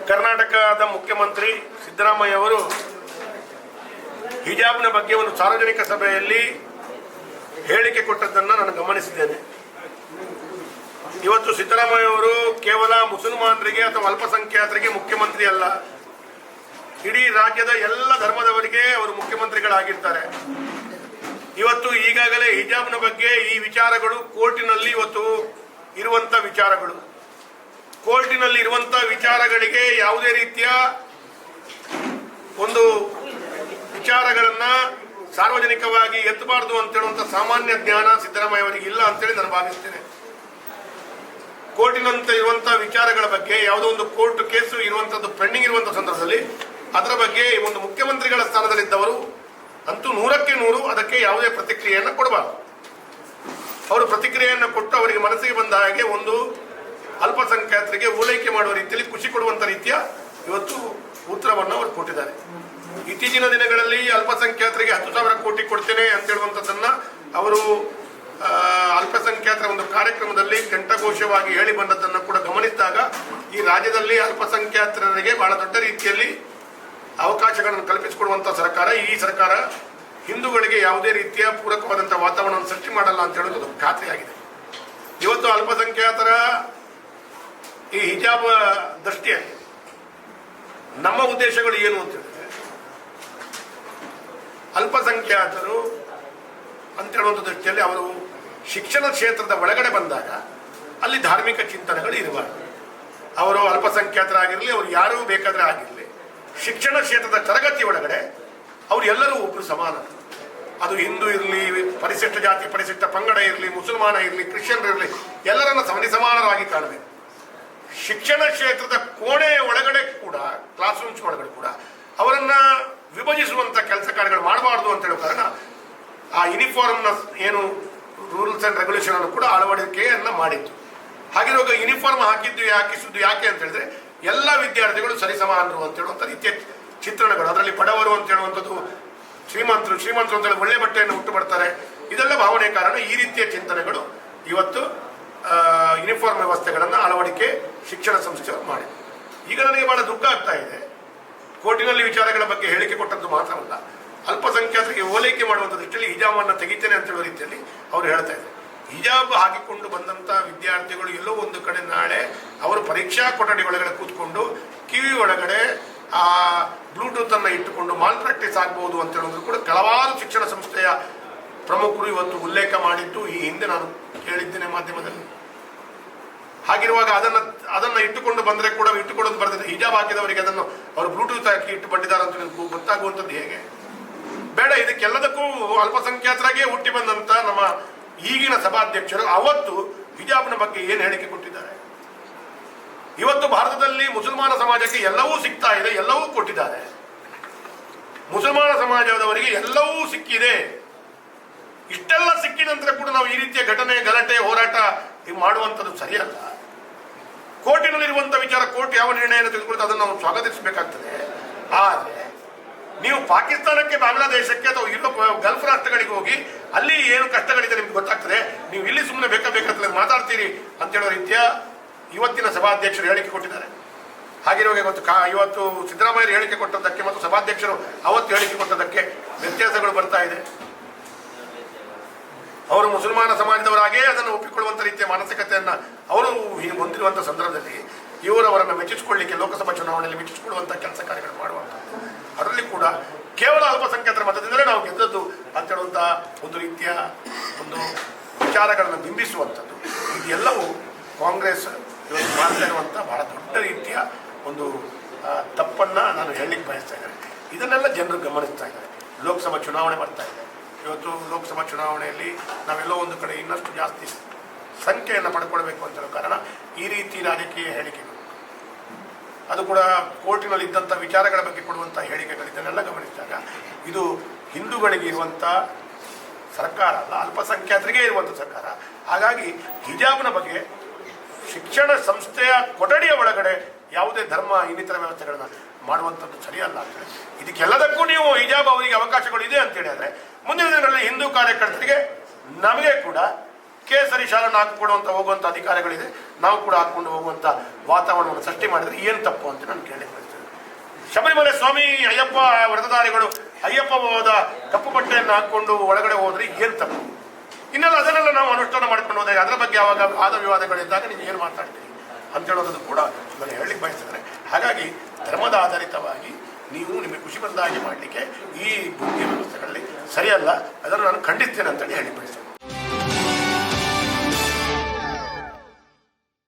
ಕರ್ನಾಟಕದ ಮುಖ್ಯಮಂತ್ರಿ ಸಿದ್ದರಾಮಯ್ಯ ಅವರು ಹಿಜಾಬ್ನ ಬಗ್ಗೆ ಒಂದು ಸಾರ್ವಜನಿಕ ಸಭೆಯಲ್ಲಿ ಹೇಳಿಕೆ ಕೊಟ್ಟದ್ದನ್ನು ನಾನು ಗಮನಿಸಿದ್ದೇನೆ. ಇವತ್ತು ಸಿದ್ದರಾಮಯ್ಯ ಅವರು ಕೇವಲ ಮುಸಲ್ಮಾನರಿಗೆ ಅಥವಾ ಅಲ್ಪಸಂಖ್ಯಾತರಿಗೆ ಮುಖ್ಯಮಂತ್ರಿ ಅಲ್ಲ, ಇಡೀ ರಾಜ್ಯದ ಎಲ್ಲ ಧರ್ಮದವರಿಗೆ ಅವರು ಮುಖ್ಯಮಂತ್ರಿಗಳಾಗಿರ್ತಾರೆ. ಇವತ್ತು ಈಗಾಗಲೇ ಹಿಜಾಬ್ನ ಬಗ್ಗೆ ಈ ವಿಚಾರಗಳು ಕೋರ್ಟಿನಲ್ಲಿ ಇವತ್ತು ಇರುವಂತ ವಿಚಾರಗಳು, ಕೋರ್ಟಿನಲ್ಲಿ ಇರುವಂತ ವಿಚಾರಗಳಿಗೆ ಯಾವುದೇ ರೀತಿಯ ಒಂದು ವಿಚಾರಗಳನ್ನ ಸಾರ್ವಜನಿಕವಾಗಿ ಎತ್ತಬಾರದು ಅಂತ ಹೇಳುವಂತ ಸಾಮಾನ್ಯ ಜ್ಞಾನ ಸಿದ್ದರಾಮಯ್ಯ ಅವರಿಗೆ ಇಲ್ಲ ಅಂತೇಳಿ ನಾನು ಭಾವಿಸ್ತೇನೆ. ಕೋರ್ಟಿನಂತೆ ಇರುವಂತಹ ವಿಚಾರಗಳ ಬಗ್ಗೆ ಯಾವುದೋ ಒಂದು ಕೋರ್ಟ್ ಕೇಸು ಇರುವಂತದ್ದು ಪೆಂಡಿಂಗ್ ಇರುವಂತಹ ಸಂದರ್ಭದಲ್ಲಿ ಅದರ ಬಗ್ಗೆ ಒಂದು ಮುಖ್ಯಮಂತ್ರಿಗಳ ಸ್ಥಾನದಲ್ಲಿದ್ದವರು ಅಂತೂ 100ಕ್ಕೆ 100 ಅದಕ್ಕೆ ಯಾವುದೇ ಪ್ರತಿಕ್ರಿಯೆಯನ್ನು ಕೊಡಬಾರದು. ಅವರು ಪ್ರತಿಕ್ರಿಯೆಯನ್ನು ಕೊಟ್ಟು ಅವರಿಗೆ ಮನಸ್ಸಿಗೆ ಬಂದ ಹಾಗೆ ಒಂದು ಅಲ್ಪಸಂಖ್ಯಾತರಿಗೆ ಓಲೈಕೆ ಮಾಡುವ ರೀತಿಯಲ್ಲಿ ಖುಷಿ ಕೊಡುವಂತ ರೀತಿಯ ಇವತ್ತು ಉತ್ತರವನ್ನು ಅವರು ಕೊಟ್ಟಿದ್ದಾರೆ. ಇತ್ತೀಚಿನ ದಿನಗಳಲ್ಲಿ ಅಲ್ಪಸಂಖ್ಯಾತರಿಗೆ 10,000 ಕೋಟಿ ಕೊಡ್ತೇನೆ ಅಂತ ಹೇಳುವಂಥದ್ದನ್ನ ಅವರು ಅಲ್ಪಸಂಖ್ಯಾತರ ಒಂದು ಕಾರ್ಯಕ್ರಮದಲ್ಲಿ ಕಂಠಘೋಷವಾಗಿ ಹೇಳಿ ಬಂದದ್ದನ್ನು ಕೂಡ ಗಮನಿಸಿದಾಗ ಈ ರಾಜ್ಯದಲ್ಲಿ ಅಲ್ಪಸಂಖ್ಯಾತರಿಗೆ ಬಹಳ ದೊಡ್ಡ ರೀತಿಯಲ್ಲಿ ಅವಕಾಶಗಳನ್ನು ಕಲ್ಪಿಸಿಕೊಡುವಂತಹ ಸರ್ಕಾರ ಈ ಸರ್ಕಾರ ಹಿಂದೂಗಳಿಗೆ ಯಾವುದೇ ರೀತಿಯ ಪೂರಕವಾದಂತಹ ವಾತಾವರಣವನ್ನು ಸೃಷ್ಟಿ ಮಾಡಲ್ಲ ಅಂತ ಹೇಳುವುದು ಖಾತ್ರಿಯಾಗಿದೆ. ಇವತ್ತು ಅಲ್ಪಸಂಖ್ಯಾತರ ಈ ಹಿಜಾಬ್ ದೃಷ್ಟಿಯಲ್ಲಿ ನಮ್ಮ ಉದ್ದೇಶಗಳು ಏನು ಅಂತ ಹೇಳಿದ್ರೆ, ಅಲ್ಪಸಂಖ್ಯಾತರು ಅಂತ ಹೇಳುವಂಥ ದೃಷ್ಟಿಯಲ್ಲಿ ಅವರು ಶಿಕ್ಷಣ ಕ್ಷೇತ್ರದ ಒಳಗಡೆ ಬಂದಾಗ ಅಲ್ಲಿ ಧಾರ್ಮಿಕ ಚಿಂತನೆಗಳು ಇರಬಾರದು. ಅವರು ಅಲ್ಪಸಂಖ್ಯಾತರಾಗಿರಲಿ, ಅವರು ಯಾರೂ ಬೇಕಾದ್ರೆ ಆಗಿರಲಿ, ಶಿಕ್ಷಣ ಕ್ಷೇತ್ರದ ತರಗತಿ ಒಳಗಡೆ ಅವರು ಎಲ್ಲರೂ ಒಬ್ಬರು ಸಮಾನ. ಅದು ಹಿಂದೂ ಇರಲಿ, ಪರಿಶಿಷ್ಟ ಜಾತಿ ಪರಿಶಿಷ್ಟ ಪಂಗಡ ಇರಲಿ, ಮುಸಲ್ಮಾನ ಇರಲಿ, ಕ್ರಿಶ್ಚಿಯನ್ ಇರಲಿ, ಎಲ್ಲರನ್ನ ಸಮಾನರಾಗಿ ಕಾಣಬೇಕು. ಶಿಕ್ಷಣ ಕ್ಷೇತ್ರದ ಕೋಣೆಯ ಒಳಗಡೆ ಕೂಡ, ಕ್ಲಾಸ್ ರೂಮ್ಸ್ ಒಳಗಡೆ ಕೂಡ ಅವರನ್ನ ವಿಭಜಿಸುವಂತ ಕೆಲಸ ಕಾರ್ಯಗಳು ಮಾಡಬಾರ್ದು ಅಂತ ಹೇಳೋ ಕಾರಣ ಆ ಯೂನಿಫಾರ್ಮ್ನ ಏನು ರೂಲ್ಸ್ ಅಂಡ್ ರೆಗ್ಯುಲೇಷನ್ ಅನ್ನು ಕೂಡ ಅಳವಡಿಕೆಯನ್ನ ಮಾಡಿತ್ತು. ಹಾಗಿರುವಾಗ ಯೂನಿಫಾರ್ಮ್ ಹಾಕಿಸುವುದು ಯಾಕೆ ಅಂತ ಹೇಳಿದ್ರೆ ಎಲ್ಲ ವಿದ್ಯಾರ್ಥಿಗಳು ಸರಿಸಮಾನರು ಅಂತ ಹೇಳುವಂಥ ರೀತಿಯ ಚಿತ್ರಣಗಳು, ಅದರಲ್ಲಿ ಬಡವರು ಅಂತ ಹೇಳುವಂಥದ್ದು ಶ್ರೀಮಂತರು ಅಂತ ಹೇಳಿ ಒಳ್ಳೆ ಬಟ್ಟೆಯನ್ನು ಹುಟ್ಟು ಬರ್ತಾರೆ, ಇದೆಲ್ಲ ಭಾವನೆ ಕಾರಣ ಈ ರೀತಿಯ ಚಿಂತನೆಗಳು ಇವತ್ತು ಯೂನಿಫಾರ್ಮ್ ವ್ಯವಸ್ಥೆಗಳನ್ನು ಅಳವಡಿಕೆ ಶಿಕ್ಷಣ ಸಂಸ್ಥೆಗಳು ಮಾಡಿ. ಈಗ ನನಗೆ ಬಹಳ ದುಃಖ ಆಗ್ತಾ ಇದೆ. ಕೋರ್ಟಿನಲ್ಲಿ ವಿಚಾರಗಳ ಬಗ್ಗೆ ಹೇಳಿಕೆ ಕೊಟ್ಟದ್ದು ಮಾತ್ರವಲ್ಲ, ಅಲ್ಪಸಂಖ್ಯಾತರಿಗೆ ಓಲೈಕೆ ಮಾಡುವಂಥ ದೃಷ್ಟಿಯಲ್ಲಿ ಹಿಜಾಬನ್ನು ತೆಗಿತೇನೆ ಅಂತ ಹೇಳುವ ರೀತಿಯಲ್ಲಿ ಅವರು ಹೇಳ್ತಾ ಇದ್ದಾರೆ. ಹಿಜಾಬ್ ಹಾಕಿಕೊಂಡು ಬಂದಂಥ ವಿದ್ಯಾರ್ಥಿಗಳು ಎಲ್ಲೋ ಒಂದು ಕಡೆ ನಾಳೆ ಅವರು ಪರೀಕ್ಷಾ ಕೊಠಡಿ ಒಳಗಡೆ ಕೂತ್ಕೊಂಡು ಕಿವಿ ಒಳಗಡೆ ಆ ಬ್ಲೂಟೂತ್ ಅನ್ನು ಇಟ್ಟುಕೊಂಡು ಮಾಲ್ ಪ್ರಾಕ್ಟೀಸ್ ಆಗ್ಬಹುದು ಅಂತ ಹೇಳೋದು ಕೂಡ ಹಲವಾರು ಶಿಕ್ಷಣ ಸಂಸ್ಥೆಯ ಪ್ರಮುಖರು ಇವತ್ತು ಉಲ್ಲೇಖ ಮಾಡಿದ್ದು ಈ ಹಿಂದೆ ನಾನು ಕೇಳಿದ್ದೇನೆ ಮಾಧ್ಯಮದಲ್ಲಿ. ಹಾಗಿರುವಾಗ ಅದನ್ನ ಇಟ್ಟುಕೊಂಡು ಬಂದರೆ ಕೂಡ ಇಟ್ಟುಕೊಳ್ಳೋದು ಬರ್ತದೆ. ಹಿಜಾಬ್ ಹಾಕಿದವರಿಗೆ ಅದನ್ನು ಅವರು ಬ್ಲೂಟೂತ್ ಹಾಕಿ ಇಟ್ಟು ಬಂದಿದ್ದಾರೆ ಅಂತ ಗೊತ್ತಾಗುವಂಥದ್ದು ಹೇಗೆ? ಬೇಡ. ಇದಕ್ಕೆಲ್ಲದಕ್ಕೂ ಅಲ್ಪಸಂಖ್ಯಾತರಾಗೇ ಹುಟ್ಟಿ ಬಂದಂತ ನಮ್ಮ ಈಗಿನ ಸಭಾಧ್ಯಕ್ಷರು ಅವತ್ತು ಹಿಜಾಬ್ನ ಬಗ್ಗೆ ಏನು ಹೇಳಿಕೆ ಕೊಟ್ಟಿದ್ದಾರೆ. ಇವತ್ತು ಭಾರತದಲ್ಲಿ ಮುಸಲ್ಮಾನ ಸಮಾಜಕ್ಕೆ ಎಲ್ಲವೂ ಸಿಗ್ತಾ ಇದೆ, ಎಲ್ಲವೂ ಕೊಟ್ಟಿದ್ದಾರೆ. ಮುಸಲ್ಮಾನ ಸಮಾಜದವರಿಗೆ ಎಲ್ಲವೂ ಸಿಕ್ಕಿದೆ. ಇಷ್ಟೆಲ್ಲ ಸಿಕ್ಕಿದ ನಂತರ ಕೂಡ ನಾವು ಈ ರೀತಿಯ ಘಟನೆ ಗಲಾಟೆ ಹೋರಾಟ ಮಾಡುವಂಥದ್ದು ಸರಿಯಲ್ಲ. ಕೋರ್ಟಿನಲ್ಲಿರುವಂತಹ ವಿಚಾರ, ಕೋರ್ಟ್ ಯಾವ ನಿರ್ಣಯವನ್ನು ತೆಗೆದುಕೊಳ್ತಾ ಅದನ್ನು ನಾವು ಸ್ವಾಗತಿಸಬೇಕಾಗ್ತದೆ. ಆದರೆ ನೀವು ಪಾಕಿಸ್ತಾನಕ್ಕೆ, ಬಾಂಗ್ಲಾದೇಶಕ್ಕೆ ಅಥವಾ ಯುರೋಪ್ ಗಲ್ಫ್ ರಾಷ್ಟ್ರಗಳಿಗೆ ಹೋಗಿ ಅಲ್ಲಿ ಏನು ಕಷ್ಟಗಳಿದೆ ನಿಮ್ಗೆ ಗೊತ್ತಾಗ್ತದೆ, ನೀವು ಇಲ್ಲಿ ಸುಮ್ಮನೆ ಬೇಕಾಗ್ತದೆ ಮಾತಾಡ್ತೀರಿ ಅಂತ ಹೇಳೋ ರೀತಿಯ ಇವತ್ತಿನ ಸಭಾಧ್ಯಕ್ಷರು ಹೇಳಿಕೆ ಕೊಟ್ಟಿದ್ದಾರೆ. ಹಾಗಿರುವಾಗ ಇವತ್ತು ಸಿದ್ದರಾಮಯ್ಯ ಹೇಳಿಕೆ ಕೊಟ್ಟದ್ದಕ್ಕೆ ಮತ್ತು ಸಭಾಧ್ಯಕ್ಷರು ಅವತ್ತು ಹೇಳಿಕೆ ಕೊಟ್ಟದ್ದಕ್ಕೆ ವ್ಯತ್ಯಾಸಗಳು ಬರ್ತಾ ಇದೆ. ಅವರು ಮುಸಲ್ಮಾನ ಸಮಾಜದವರಾಗೇ ಅದನ್ನು ಒಪ್ಪಿಕೊಳ್ಳುವಂಥ ರೀತಿಯ ಮಾನಸಿಕತೆಯನ್ನು ಅವರು ಹೊಂದಿರುವಂಥ ಸಂದರ್ಭದಲ್ಲಿ ಇವರವರನ್ನು ಮೆಚ್ಚಿಸಿಕೊಳ್ಳಿಕ್ಕೆ ಲೋಕಸಭಾ ಚುನಾವಣೆಯಲ್ಲಿ ಮೆಚ್ಚಿಸಿಕೊಳ್ಳುವಂಥ ಕೆಲಸ ಕಾರ್ಯಗಳು ಮಾಡುವಂಥದ್ದು, ಅದರಲ್ಲಿ ಕೂಡ ಕೇವಲ ಅಲ್ಪಸಂಖ್ಯಾತರ ಮತದಿಂದಲೇ ನಾವು ಗೆದ್ದದ್ದು ಅಂತ ಹೇಳುವಂಥ ಒಂದು ರೀತಿಯ ಒಂದು ವಿಚಾರಗಳನ್ನು ಬಿಂಬಿಸುವಂಥದ್ದು, ಇದೆಲ್ಲವೂ ಕಾಂಗ್ರೆಸ್ ಇವತ್ತು ಮಾಡ್ತಾ ಇರುವಂಥ ಬಹಳ ದೊಡ್ಡ ರೀತಿಯ ಒಂದು ತಪ್ಪನ್ನು ನಾನು ಹೇಳಲಿಕ್ಕೆ ಬಯಸ್ತಾ ಇದ್ದೇನೆ. ಇದನ್ನೆಲ್ಲ ಜನರು ಗಮನಿಸ್ತಾ ಇದ್ದಾರೆ. ಲೋಕಸಭಾ ಚುನಾವಣೆ ಬರ್ತಾ ಇದೆ. ಇವತ್ತು ಲೋಕಸಭಾ ಚುನಾವಣೆಯಲ್ಲಿ ನಾವೆಲ್ಲೋ ಒಂದು ಕಡೆ ಇನ್ನಷ್ಟು ಜಾಸ್ತಿ ಸಂಖ್ಯೆಯನ್ನು ಪಡ್ಕೊಳ್ಬೇಕು ಅಂತ ಹೇಳೋ ಕಾರಣ ಈ ರೀತಿ ರಾಜಕೀಯ ಹೇಳಿಕೆಗಳು, ಅದು ಕೂಡ ಕೋರ್ಟಿನಲ್ಲಿ ಇದ್ದಂಥ ವಿಚಾರಗಳ ಬಗ್ಗೆ ಕೊಡುವಂಥ ಹೇಳಿಕೆಗಳು, ಇದನ್ನೆಲ್ಲ ಗಮನಿಸಿದಾಗ ಇದು ಹಿಂದೂಗಳಿಗೆ ಇರುವಂಥ ಸರ್ಕಾರ ಅಲ್ಲ, ಅಲ್ಪಸಂಖ್ಯಾತರಿಗೆ ಇರುವಂಥ ಸರ್ಕಾರ. ಹಾಗಾಗಿ ಹಿಜಾಬ್ನ ಬಗ್ಗೆ ಶಿಕ್ಷಣ ಸಂಸ್ಥೆಯ ಕೊಠಡಿಯ ಒಳಗಡೆ ಯಾವುದೇ ಧರ್ಮ ಇನ್ನಿತರ ವ್ಯವಸ್ಥೆಗಳನ್ನ ಮಾಡುವಂಥದ್ದು ಸರಿಯಲ್ಲ ಅಂತೇಳಿ, ಇದಕ್ಕೆಲ್ಲದಕ್ಕೂ ನೀವು ಹಿಜಾಬ್ ಅವರಿಗೆ ಅವಕಾಶಗಳು ಇದೆ ಅಂತೇಳಿ ಆದರೆ ಮುಂದಿನ ದಿನಗಳಲ್ಲಿ ಹಿಂದೂ ಕಾರ್ಯಕರ್ತರಿಗೆ ನಮಗೆ ಕೂಡ ಕೇಸರಿ ಶಾಲನ್ನು ಹಾಕಿಕೊಡುವಂಥ ಹೋಗುವಂಥ ಅಧಿಕಾರಗಳಿದೆ. ನಾವು ಕೂಡ ಹಾಕ್ಕೊಂಡು ಹೋಗುವಂಥ ವಾತಾವರಣವನ್ನು ಸೃಷ್ಟಿ ಮಾಡಿದರೆ ಏನು ತಪ್ಪು ಅಂತ ನಾನು ಕೇಳಿ ಬಯಸ್ತೇನೆ. ಶಬರಿಮಲೆ ಸ್ವಾಮಿ ಅಯ್ಯಪ್ಪ ವ್ರತಧಾರಿಗಳು ಅಯ್ಯಪ್ಪವಾದ ಕಪ್ಪು ಬಟ್ಟೆಯನ್ನು ಹಾಕ್ಕೊಂಡು ಒಳಗಡೆ ಹೋದ್ರೆ ಏನು ತಪ್ಪು? ಇನ್ನೆಲ್ಲ ಅದನ್ನೆಲ್ಲ ನಾವು ಅನುಷ್ಠಾನ ಮಾಡ್ಕೊಂಡು ಹೋದಾಗ ಅದರ ಬಗ್ಗೆ ಯಾವಾಗ ವಾದ ವಿವಾದಗಳಿದ್ದಾಗ ನೀವು ಏನು ಮಾತಾಡ್ತೀರಿ ಅಂತ ಹೇಳೋದು ಕೂಡ ನಾನು ಹೇಳಲಿಕ್ಕೆ ಬಯಸ್ತೇನೆ. ಹಾಗಾಗಿ ಧರ್ಮದ ಆಧಾರಿತವಾಗಿ ನೀವು ನಿಮಗೆ ಖುಷಿ ಬಂದ ಹಾಗೆ ಮಾಡಲಿಕ್ಕೆ ಈ ಬುದ್ಧಿ ವ್ಯವಸ್ಥೆಗಳಲ್ಲಿ ಸರಿಯಲ್ಲ, ಅದನ್ನು ನಾನು ಖಂಡಿಸ್ತೇನೆ ಅಂತೇಳಿ ಹೇಳಿ ಬಯಸ್ತೇನೆ.